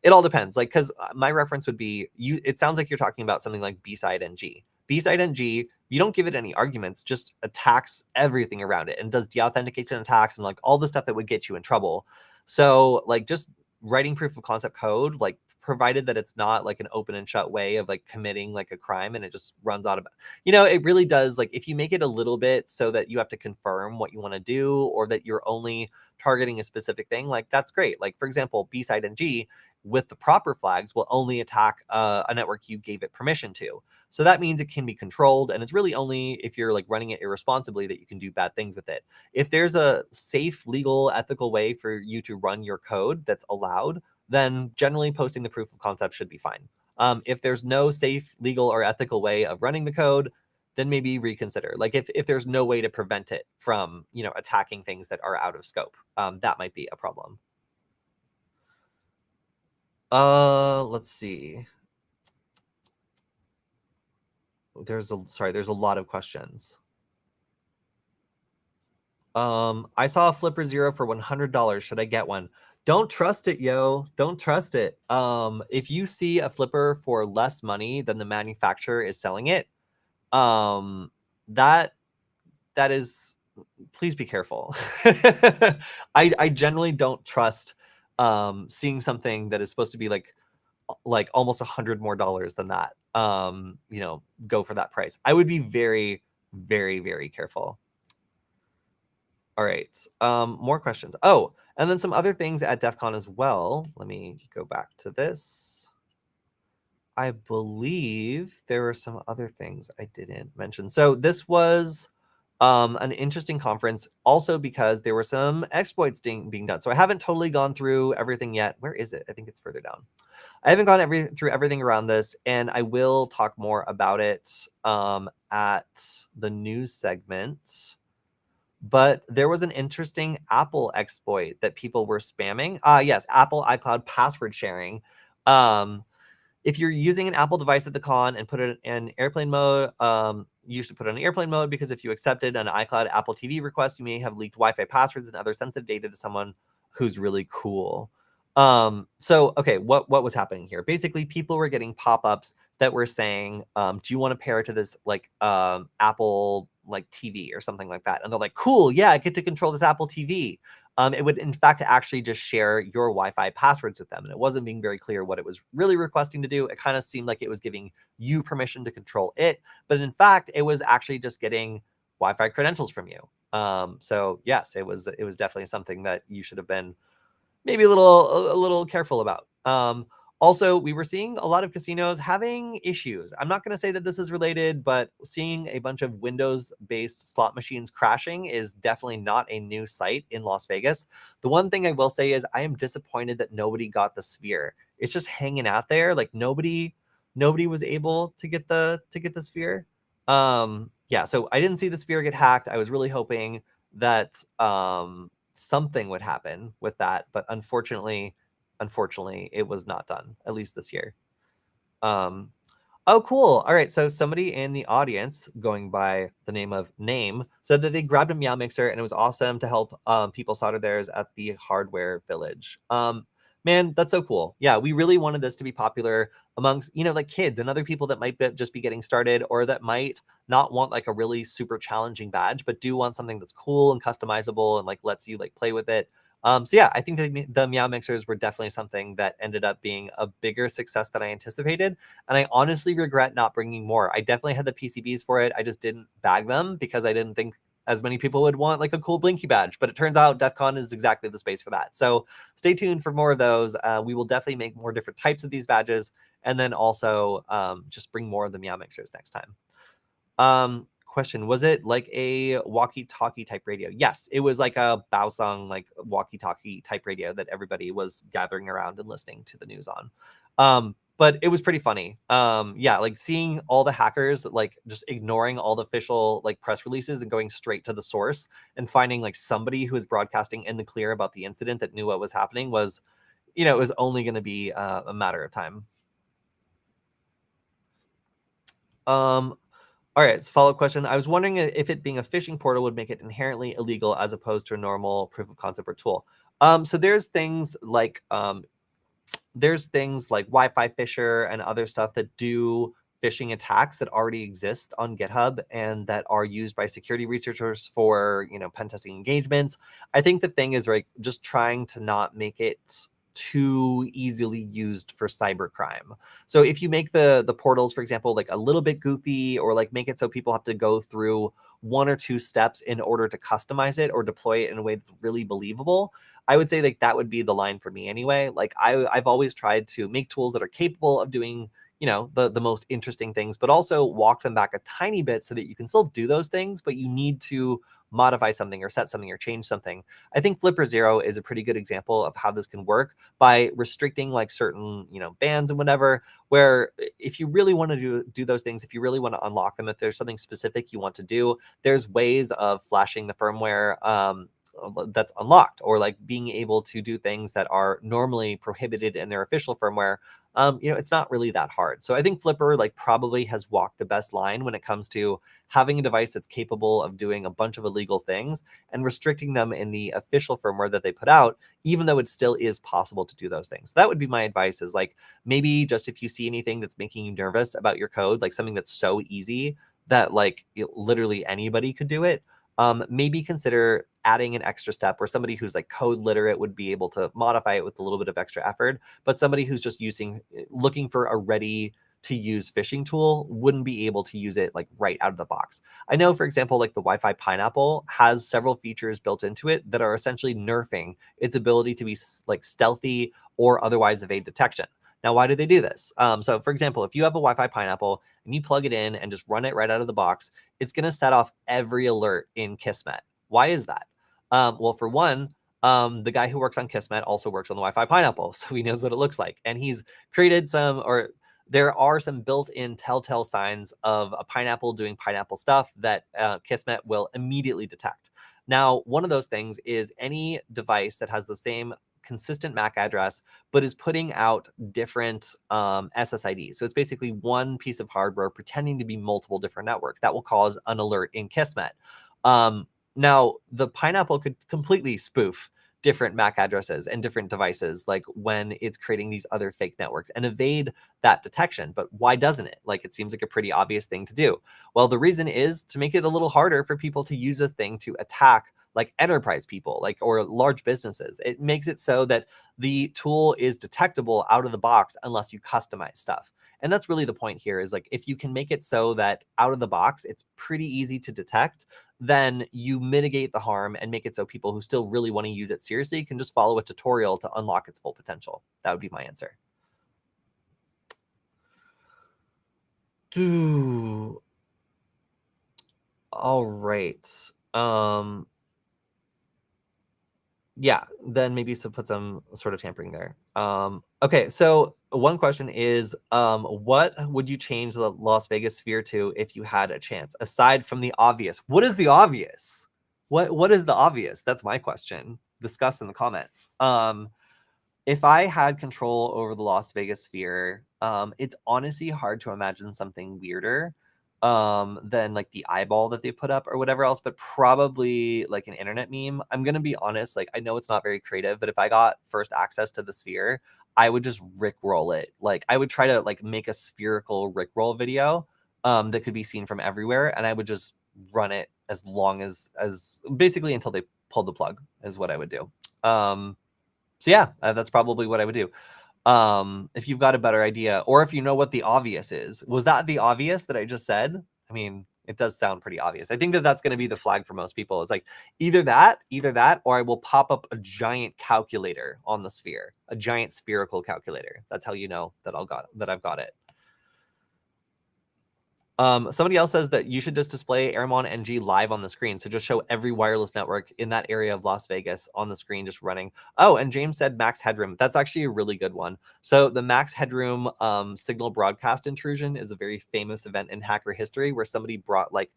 Speaker 1: it all depends. Like, because my reference would be, it sounds like you're talking about something like B-side NG. B-side NG, you don't give it any arguments, just attacks everything around it and does deauthentication attacks and like all the stuff that would get you in trouble. So like just writing proof of concept code, like provided that it's not like an open and shut way of like committing like a crime and it just runs out of, you know, it really does. Like if you make it a little bit so that you have to confirm what you want to do, or that you're only targeting a specific thing, like that's great. Like for example, B-side and G with the proper flags will only attack a network you gave it permission to. So that means it can be controlled, and it's really only if you're like running it irresponsibly that you can do bad things with it. If there's a safe, legal, ethical way for you to run your code that's allowed, then generally posting the proof of concept should be fine. If there's no safe, legal, or ethical way of running the code, then maybe reconsider. Like if there's no way to prevent it from, you know, attacking things that are out of scope, that might be a problem. Let's see. There's a lot of questions. I saw a Flipper Zero for $100. Should I get one? Don't trust it, yo. Don't trust it. If you see a Flipper for less money than the manufacturer is selling it, that is, please be careful. I generally don't trust seeing something that is supposed to be like almost $100 more than that. You know, go for that price. I would be very, very, very careful. All right. More questions. Oh, and then some other things at DEF CON as well. Let me go back to this. I believe there were some other things I didn't mention. So this was an interesting conference also because there were some exploits being done. So I haven't totally gone through everything yet. Where is it? I think it's further down. I haven't gone through everything around this, and I will talk more about it at the news segment. But there was an interesting Apple exploit that people were spamming. Yes, Apple iCloud password sharing. If you're using an Apple device at the con and put it in airplane mode, you should put it in airplane mode, because if you accepted an iCloud Apple TV request, you may have leaked Wi-Fi passwords and other sensitive data to someone who's really cool. So, okay, what was happening here? Basically, people were getting pop-ups that were saying, do you want to pair it to this like Apple like TV or something like that? And they're like, cool, yeah, I get to control this Apple TV. It would in fact actually just share your Wi-Fi passwords with them. And it wasn't being very clear what it was really requesting to do. It kind of seemed like it was giving you permission to control it. But in fact, it was actually just getting Wi-Fi credentials from you. So yes, it was definitely something that you should have been maybe a little careful about. Also, we were seeing a lot of casinos having issues. I'm not going to say that this is related, but seeing a bunch of Windows-based slot machines crashing is definitely not a new sight in Las Vegas. The one thing I will say is I am disappointed that nobody got the Sphere. It's just hanging out there. Like nobody was able to get the Sphere. Yeah, so I didn't see the Sphere get hacked. I was really hoping that something would happen with that, but unfortunately it was not done, at least this year. Oh cool. All right, so somebody in the audience going by the name of Name said that they grabbed a Meow Mixer and it was awesome to help people solder theirs at the hardware village. Man, that's so cool. Yeah, we really wanted this to be popular amongst, you know, like kids and other people that might just be getting started, or that might not want like a really super challenging badge, but do want something that's cool and customizable and like lets you like play with it. So yeah, I think the Meow Mixers were definitely something that ended up being a bigger success than I anticipated. And I honestly regret not bringing more. I definitely had the PCBs for it. I just didn't bag them because I didn't think as many people would want like a cool Blinky badge. But it turns out DEF CON is exactly the space for that. So stay tuned for more of those. We will definitely make more different types of these badges, and then also just bring more of the Meow Mixers next time. Question, was it like a walkie-talkie type radio? Yes, it was like a Baosong like walkie-talkie type radio that everybody was gathering around and listening to the news on. But it was pretty funny. Yeah, like seeing all the hackers like just ignoring all the official like press releases and going straight to the source and finding like somebody who was broadcasting in the clear about the incident that knew what was happening was, you know, it was only going to be a matter of time. All right, so follow-up question. I was wondering if it being a phishing portal would make it inherently illegal as opposed to a normal proof of concept or tool. So there's things like Wi-Fi Fisher and other stuff that do phishing attacks that already exist on GitHub and that are used by security researchers for, you know, pen testing engagements. I think the thing is like just trying to not make it too easily used for cybercrime. So if you make the portals, for example, like a little bit goofy, or like make it so people have to go through one or two steps in order to customize it or deploy it in a way that's really believable, I would say like that would be the line for me anyway. Like I've always tried to make tools that are capable of doing, you know, the most interesting things, but also walk them back a tiny bit so that you can still do those things, but you need to modify something or set something or change something. I think Flipper Zero is a pretty good example of how this can work by restricting like certain, you know, bands and whatever, where if you really want to do those things, if you really want to unlock them, if there's something specific you want to do, there's ways of flashing the firmware that's unlocked, or like being able to do things that are normally prohibited in their official firmware. You know, it's not really that hard. So I think Flipper like probably has walked the best line when it comes to having a device that's capable of doing a bunch of illegal things and restricting them in the official firmware that they put out, even though it still is possible to do those things. So that would be my advice, is like, maybe just if you see anything that's making you nervous about your code, like something that's so easy that like literally anybody could do it, maybe consider adding an extra step where somebody who's like code literate would be able to modify it with a little bit of extra effort, but somebody who's just looking for a ready to use phishing tool wouldn't be able to use it like right out of the box. I know, for example, like the Wi-Fi Pineapple has several features built into it that are essentially nerfing its ability to be like stealthy or otherwise evade detection. Now, why do they do this? So for example, if you have a Wi-Fi Pineapple and you plug it in and just run it right out of the box, it's going to set off every alert in Kismet. Why is that? Well, for one, the guy who works on Kismet also works on the Wi-Fi Pineapple, so he knows what it looks like. And he's created there are some built-in telltale signs of a pineapple doing pineapple stuff that Kismet will immediately detect. Now, one of those things is any device that has the same consistent MAC address, but is putting out different SSIDs. So it's basically one piece of hardware pretending to be multiple different networks. That will cause an alert in Kismet. Now, the Pineapple could completely spoof different MAC addresses and different devices, like when it's creating these other fake networks, and evade that detection. But why doesn't it? Like, it seems like a pretty obvious thing to do. Well, the reason is to make it a little harder for people to use this thing to attack like enterprise people, like, or large businesses. It makes it so that the tool is detectable out of the box unless you customize stuff. And that's really the point here, is like, if you can make it so that out of the box, it's pretty easy to detect, then you mitigate the harm and make it so people who still really want to use it seriously can just follow a tutorial to unlock its full potential. That would be my answer. All right. Yeah, then maybe put some sort of tampering there. Okay, so one question is, what would you change the Las Vegas sphere to if you had a chance, aside from the obvious? What is the obvious? What is the obvious? That's my question. Discuss in the comments. If I had control over the Las Vegas sphere, it's honestly hard to imagine something weirder than like the eyeball that they put up or whatever else, but probably like an internet meme. I'm gonna be honest, like, I know it's not very creative, but if I got first access to the sphere, I would just rickroll it. Like, I would try to like make a spherical rickroll video that could be seen from everywhere, and I would just run it as long as basically until they pulled the plug, is what I would do. So yeah, that's probably what I would do. If you've got a better idea, or if you know what the obvious is. Was that the obvious that I just said? I mean, it does sound pretty obvious. I think that that's going to be the flag for most people. It's like either that, or I will pop up a giant calculator on the sphere, a giant spherical calculator. That's how you know that I've got it. Somebody else says that you should just display Airmon NG live on the screen. So just show every wireless network in that area of Las Vegas on the screen just running. Oh, and James said max headroom. That's actually a really good one. So the max headroom signal broadcast intrusion is a very famous event in hacker history where somebody brought like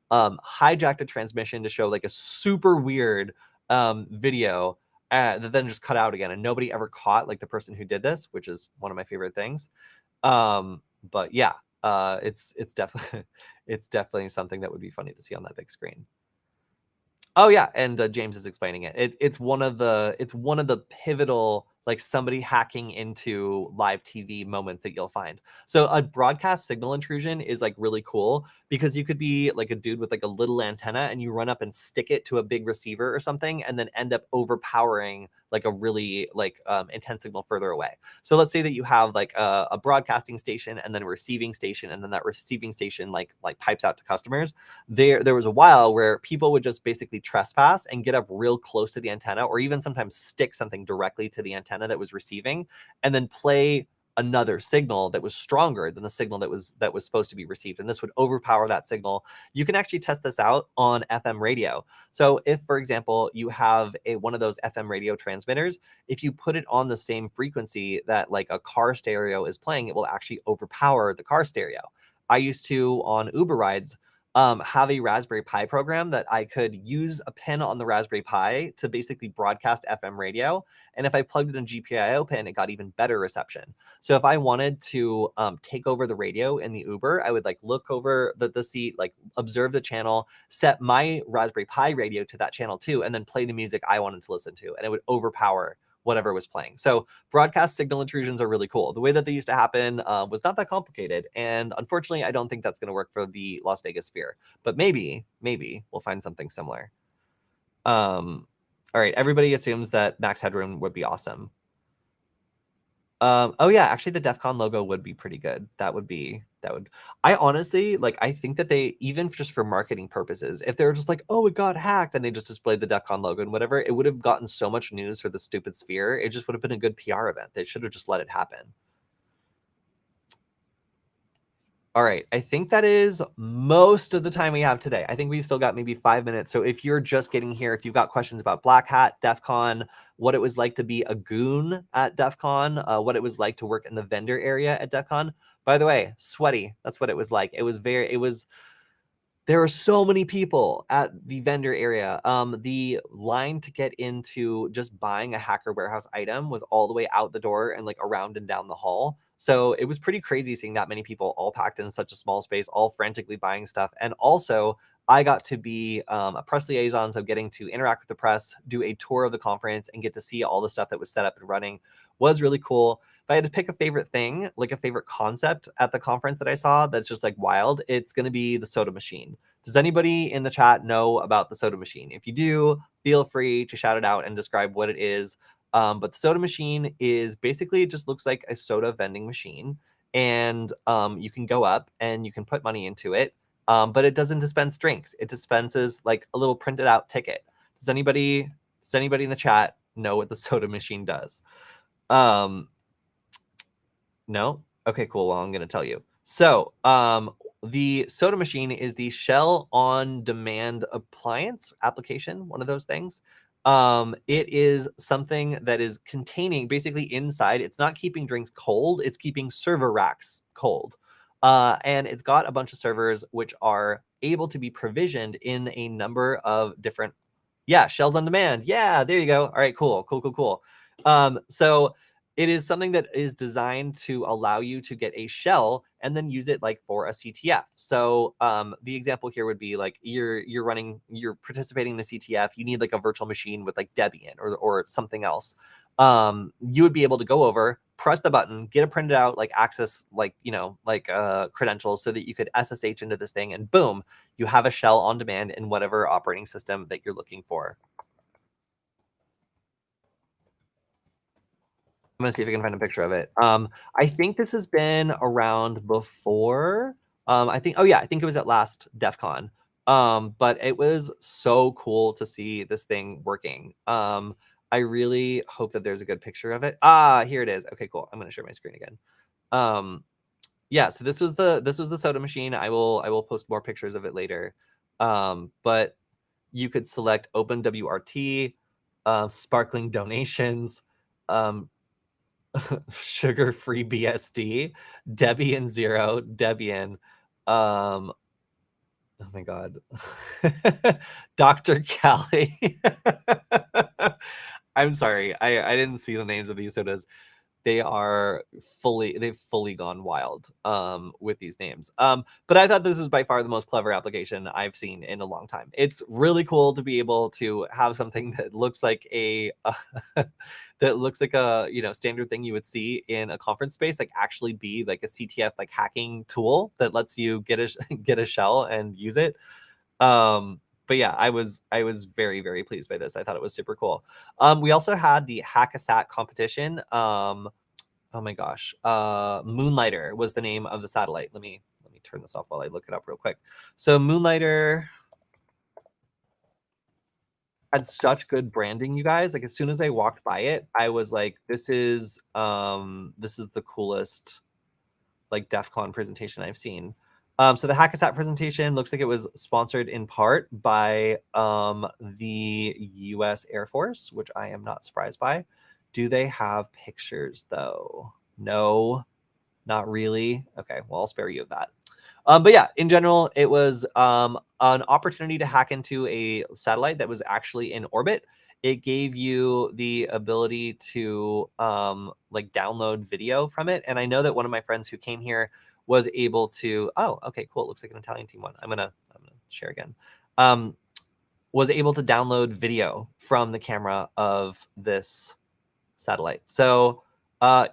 Speaker 1: hijacked a transmission to show like a super weird video that then just cut out again. And nobody ever caught like the person who did this, which is one of my favorite things. But yeah. It's definitely it's definitely something that would be funny to see on that big screen. Oh yeah, and James is explaining it. It's one of the pivotal, like, somebody hacking into live TV moments that you'll find. So a broadcast signal intrusion is like really cool because you could be like a dude with like a little antenna and you run up and stick it to a big receiver or something and then end up overpowering like a really like intense signal further away. So let's say that you have like a broadcasting station and then a receiving station, and then that receiving station like pipes out to customers. There was a while where people would just basically trespass and get up real close to the antenna, or even sometimes stick something directly to the antenna that was receiving, and then play another signal that was stronger than the signal that was supposed to be received, and this would overpower that signal. You can actually test this out on FM radio. So if, for example, you have one of those FM radio transmitters, if you put it on the same frequency that like a car stereo is playing, it will actually overpower the car stereo. I used to, on Uber rides, have a Raspberry Pi program that I could use a pin on the Raspberry Pi to basically broadcast FM radio. And if I plugged in a GPIO pin, it got even better reception. So if I wanted to take over the radio in the Uber, I would like look over the seat, like observe the channel, set my Raspberry Pi radio to that channel too, and then play the music I wanted to listen to, and it would overpower whatever was playing. So broadcast signal intrusions are really cool. The way that they used to happen was not that complicated. And unfortunately, I don't think that's going to work for the Las Vegas Sphere, but maybe we'll find something similar. All right. Everybody assumes that max headroom would be awesome. Oh yeah, actually the DEF CON logo would be pretty good. I honestly, like, I think that they, even just for marketing purposes, if they were just like, oh, it got hacked, and they just displayed the DEF CON logo and whatever, it would have gotten so much news for the stupid Sphere. It just would have been a good PR event. They should have just let it happen. All right, I think that is most of the time we have today. I think we still got maybe 5 minutes. So if you're just getting here, if you've got questions about Black Hat, DEF CON, what it was like to be a goon at DEF CON, what it was like to work in the vendor area at DEF CON. By the way, sweaty, that's what it was like. There were so many people at the vendor area. The line to get into just buying a Hacker Warehouse item was all the way out the door and like around and down the hall. So it was pretty crazy seeing that many people all packed in such a small space, all frantically buying stuff. And also, I got to be a press liaison, so getting to interact with the press, do a tour of the conference, and get to see all the stuff that was set up and running was really cool. If I had to pick a favorite thing, like a favorite concept at the conference that I saw that's just like wild, it's going to be the soda machine. Does anybody in the chat know about the soda machine? If you do, feel free to shout it out and describe what it is. But the soda machine is basically, it just looks like a soda vending machine. And you can go up and you can put money into it. But it doesn't dispense drinks. It dispenses like a little printed out ticket. Does anybody in the chat know what the soda machine does? No? Okay, cool. Well, I'm going to tell you. So the soda machine is the Shell on demand appliance application, one of those things. It is something that is containing basically inside. It's not keeping drinks cold. It's keeping server racks cold. And it's got a bunch of servers which are able to be provisioned in a number of different, shells on demand. Yeah, there you go. All right, cool. So it is something that is designed to allow you to get a shell and then use it like for a CTF. So the example here would be like you're participating in a CTF. You need like a virtual machine with like Debian or something else. You would be able to go over, press the button, get a printed out like access credentials so that you could SSH into this thing, and boom, you have a shell on demand in whatever operating system that you're looking for. I'm gonna see if I can find a picture of it. I think this has been around before. I think it was at last DEF CON. But it was so cool to see this thing working. I really hope that there's a good picture of it. Here it is. Okay, cool. I'm gonna share my screen again. So this was the soda machine. I will post more pictures of it later. But you could select open WRT, sparkling donations, sugar-free BSD, Debian 0, Debian. Oh my God. Dr. Callie. I'm sorry. I didn't see the names of these sodas. They've fully gone wild with these names. But I thought this was by far the most clever application I've seen in a long time. It's really cool to be able to have something that looks like a standard thing you would see in a conference space, like actually be like a CTF hacking tool that lets you get a get a shell and use it. but yeah, I was very, very pleased by this. I thought it was super cool. We also had the Hack-A-Sat competition. Oh my gosh. Moonlighter was the name of the satellite. Let me turn this off while I look it up real quick. So Moonlighter had such good branding, you guys. Like as soon as I walked by it, I was like, this is the coolest like DEF CON presentation I've seen. So the Hack-A-Sat presentation looks like it was sponsored in part by the US Air Force, which I am not surprised by. Do they have pictures though? No, not really. Okay, well, I'll spare you of that. But yeah, in general, it was an opportunity to hack into a satellite that was actually in orbit. It gave you the ability to like download video from it. And I know that one of my friends who came here was able to. Oh, okay, cool. It looks like an Italian team one. I'm gonna share again. Was able to download video from the camera of this satellite. So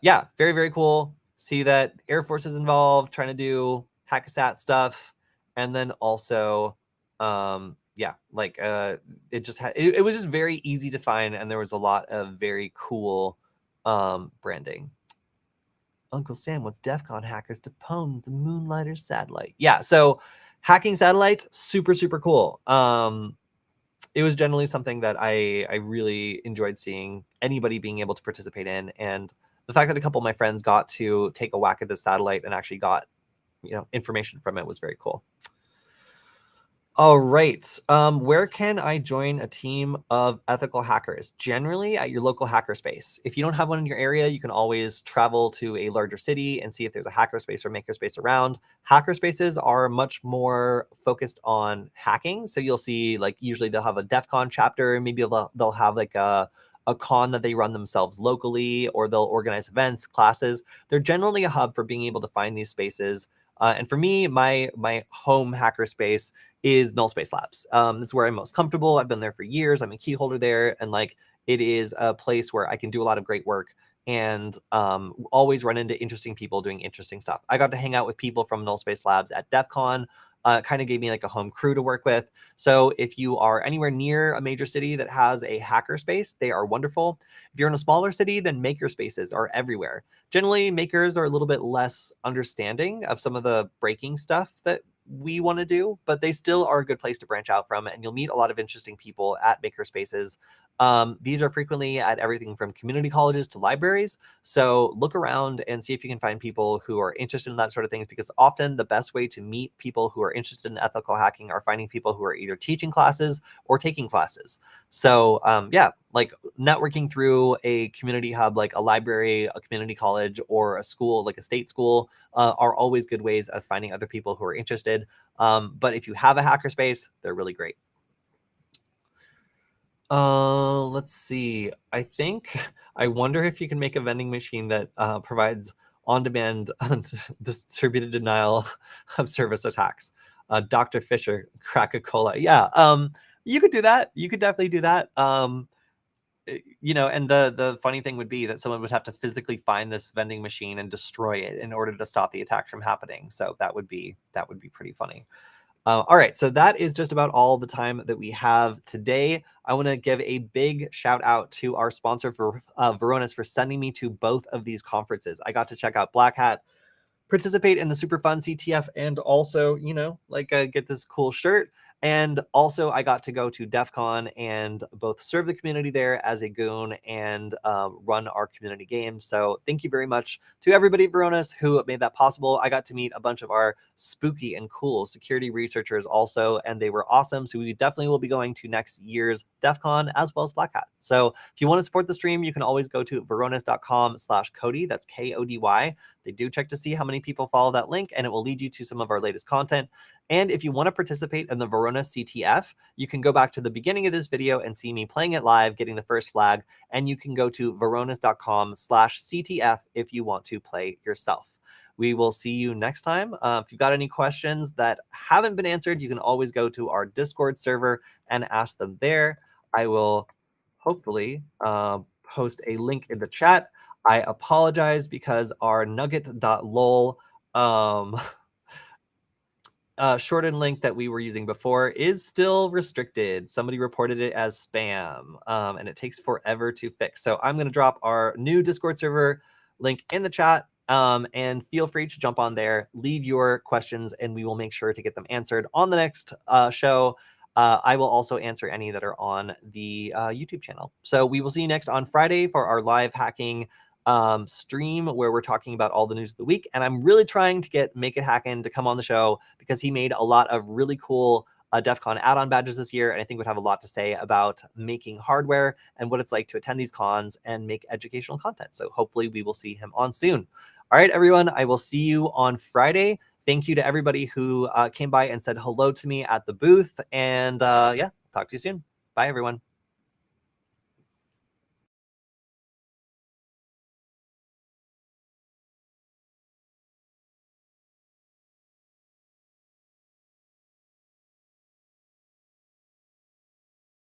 Speaker 1: yeah, very, very cool. See that Air Force is involved, trying to do Hack-A-Sat stuff. And then also, yeah, like it just had, it was just very easy to find. And there was a lot of very cool branding. Uncle Sam wants DEF CON hackers to pwn the Moonlighter satellite. Yeah, so hacking satellites, super, super cool. It was generally something that I really enjoyed seeing anybody being able to participate in. And the fact that a couple of my friends got to take a whack at the satellite and actually got, information from it was very cool. All right. Where can I join a team of ethical hackers? Generally at your local hackerspace. If you don't have one in your area, you can always travel to a larger city and see if there's a hackerspace or makerspace around. Hackerspaces are much more focused on hacking. So you'll see like usually they'll have a DEF CON chapter. Maybe they'll have like a con that they run themselves locally, or they'll organize events, classes. They're generally a hub for being able to find these spaces. And for me, my home hackerspace is Null Space Labs. It's where I'm most comfortable. I've been there for years. I'm a key holder there, and like it is a place where I can do a lot of great work and always run into interesting people doing interesting stuff. I got to hang out with people from Null Space Labs at DEF CON. Kind of gave me like a home crew to work with. So if you are anywhere near a major city that has a hacker space, they are wonderful. If you're in a smaller city, then maker spaces are everywhere. Generally, makers are a little bit less understanding of some of the breaking stuff that we want to do, but they still are a good place to branch out from, and you'll meet a lot of interesting people at maker spaces. These are frequently at everything from community colleges to libraries. So look around and see if you can find people who are interested in that sort of things, because often the best way to meet people who are interested in ethical hacking are finding people who are either teaching classes or taking classes. So yeah, like networking through a community hub, like a library, a community college, or a school, like a state school, are always good ways of finding other people who are interested. But if you have a hackerspace, they're really great. Let's see. I wonder if you can make a vending machine that provides on-demand distributed denial of service attacks. Dr. Fisher, Coca-Cola. Yeah, you could do that. You could definitely do that. And the funny thing would be that someone would have to physically find this vending machine and destroy it in order to stop the attack from happening. So that would be pretty funny. All right, so that is just about all the time that we have today. I want to give a big shout out to our sponsor for Varonis for sending me to both of these conferences. I got to check out Black Hat, participate in the super fun CTF, and also, get this cool shirt. And also I got to go to DEF CON and both serve the community there as a goon and run our community game. So thank you very much to everybody at Varonis who made that possible. I got to meet a bunch of our spooky and cool security researchers also, and they were awesome. So we definitely will be going to next year's DEF CON as well as Black Hat. So if you want to support the stream, you can always go to varonis.com/Kody. That's KODY. They do check to see how many people follow that link, and it will lead you to some of our latest content. And if you want to participate in the Varonis CTF, you can go back to the beginning of this video and see me playing it live, getting the first flag, and you can go to varonis.com/CTF if you want to play yourself. We will see you next time. If you've got any questions that haven't been answered, you can always go to our Discord server and ask them there. I will hopefully post a link in the chat. I apologize because our nugget.lol shortened link that we were using before is still restricted. Somebody reported it as spam, and it takes forever to fix. So I'm going to drop our new Discord server link in the chat, and feel free to jump on there, leave your questions, and we will make sure to get them answered on the next show. I will also answer any that are on the YouTube channel. So we will see you next on Friday for our live hacking stream where we're talking about all the news of the week. And I'm really trying to get Make It Hacken to come on the show because he made a lot of really cool DEF CON add-on badges this year, and I think would have a lot to say about making hardware and what it's like to attend these cons and make educational content. So hopefully we will see him on soon. All right, everyone, I will see you on Friday. Thank you to everybody who came by and said hello to me at the booth. And yeah, talk to you soon. Bye, everyone.